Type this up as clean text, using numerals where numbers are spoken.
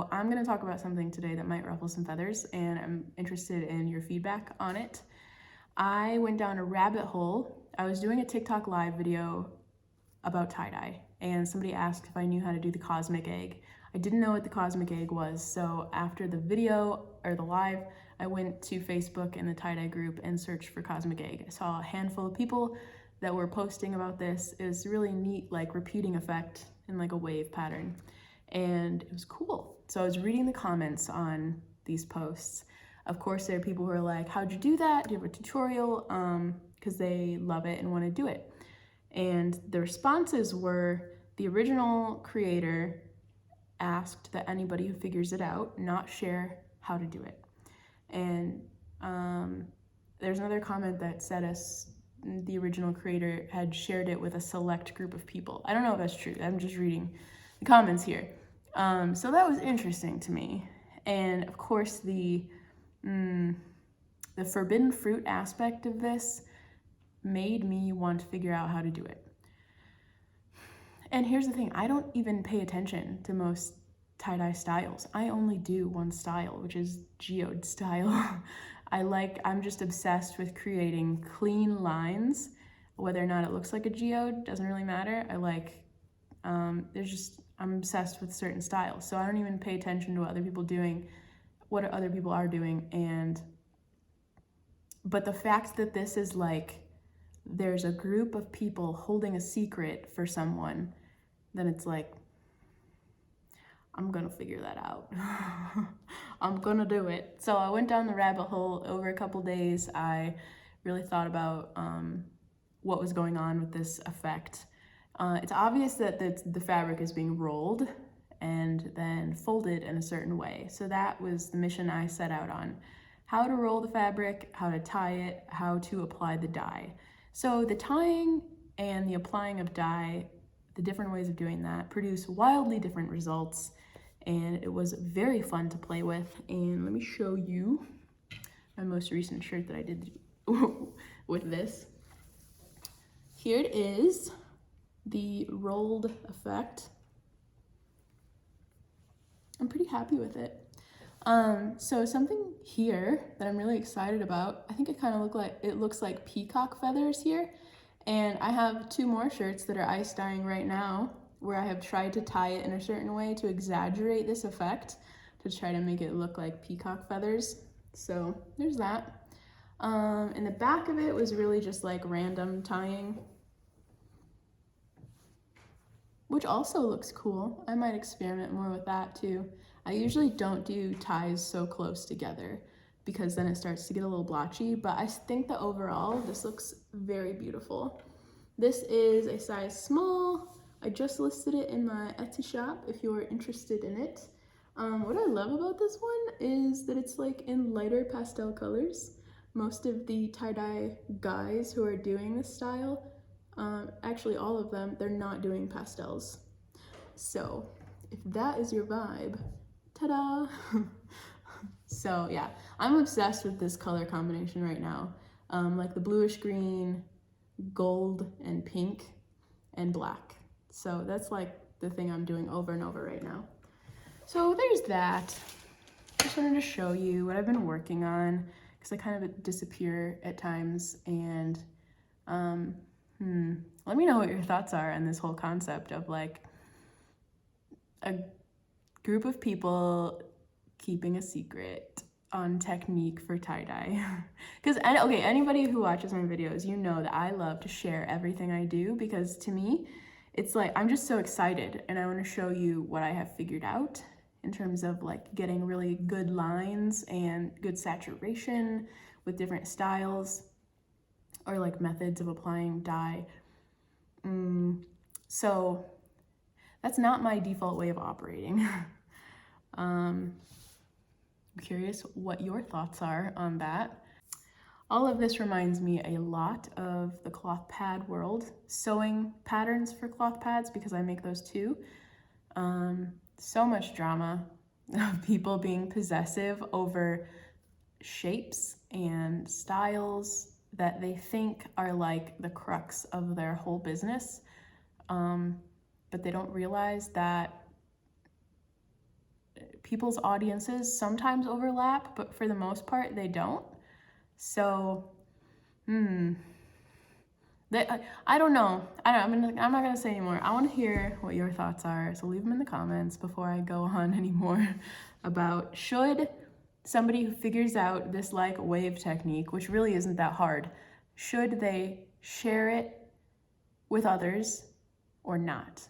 So I'm going to talk about something today that might ruffle some feathers, and I'm interested in your feedback on it. I went down a rabbit hole. I was doing a TikTok live video about tie-dye, and somebody asked if I knew how to do the cosmic egg. I didn't know what the cosmic egg was, so after the video, or the live, I went to Facebook in the tie-dye group and searched for cosmic egg. I saw a handful of people that were posting about this. It was really neat, like repeating effect in like a wave pattern, and it was cool. So I was reading the comments on these posts. Of course, there are people who are like, how'd you do that? Do you have a tutorial? Because they love it and want to do it. And the responses were, the original creator asked that anybody who figures it out not share how to do it. And there's another comment that said the original creator had shared it with a select group of people. I don't know if that's true. I'm just reading the comments here. So that was interesting to me. And of course, the forbidden fruit aspect of this made me want to figure out how to do it. And here's the thing, I don't even pay attention to most tie-dye styles. I only do one style, which is geode style. I'm just obsessed with creating clean lines. Whether or not it looks like a geode doesn't really matter. I'm obsessed with certain styles. So I don't even pay attention to what other people are doing. But the fact that this is like, there's a group of people holding a secret for someone, then it's like, I'm gonna figure that out. I'm gonna do it. So I went down the rabbit hole over a couple days. I really thought about what was going on with this effect. It's obvious that the fabric is being rolled and then folded in a certain way. So that was the mission I set out on. How to roll the fabric, how to tie it, how to apply the dye. So the tying and the applying of dye, the different ways of doing that, produce wildly different results, and it was very fun to play with. And let me show you my most recent shirt that I did with this. Here it is, the rolled effect. I'm pretty happy with it. So something here that I'm really excited about, I think it looks like peacock feathers here. And I have two more shirts that are ice dyeing right now, where I have tried to tie it in a certain way to exaggerate this effect, to try to make it look like peacock feathers. So there's that. And the back of it was really just like random tying, which also looks cool. I might experiment more with that too. I usually don't do ties so close together because then it starts to get a little blotchy, but I think that overall this looks very beautiful. This is a size small. I just listed it in my Etsy shop if you're interested in it. What I love about this one is that it's like in lighter pastel colors. Most of the tie-dye guys who are doing this style, actually all of them, they're not doing pastels. So if that is your vibe, ta-da! So yeah, I'm obsessed with this color combination right now. Like the bluish green, gold, and pink, and black. So that's like the thing I'm doing over and over right now. So there's that. Just wanted to show you what I've been working on, because I kind of disappear at times. And let me know what your thoughts are on this whole concept of like a group of people keeping a secret on technique for tie-dye. Because anybody who watches my videos, you know that I love to share everything I do, because to me it's like I'm just so excited and I want to show you what I have figured out in terms of like getting really good lines and good saturation with different styles or like methods of applying dye. So that's not my default way of operating. I'm curious what your thoughts are on that. All of this reminds me a lot of the cloth pad world, sewing patterns for cloth pads, because I make those too. So much drama of people being possessive over shapes and styles that they think are like the crux of their whole business. But they don't realize that people's audiences sometimes overlap, but for the most part, they don't. So, I don't know. I'm not gonna say anymore. I want to hear what your thoughts are, so leave them in the comments before I go on anymore about should somebody who figures out this like wave technique, which really isn't that hard, should they share it with others or not?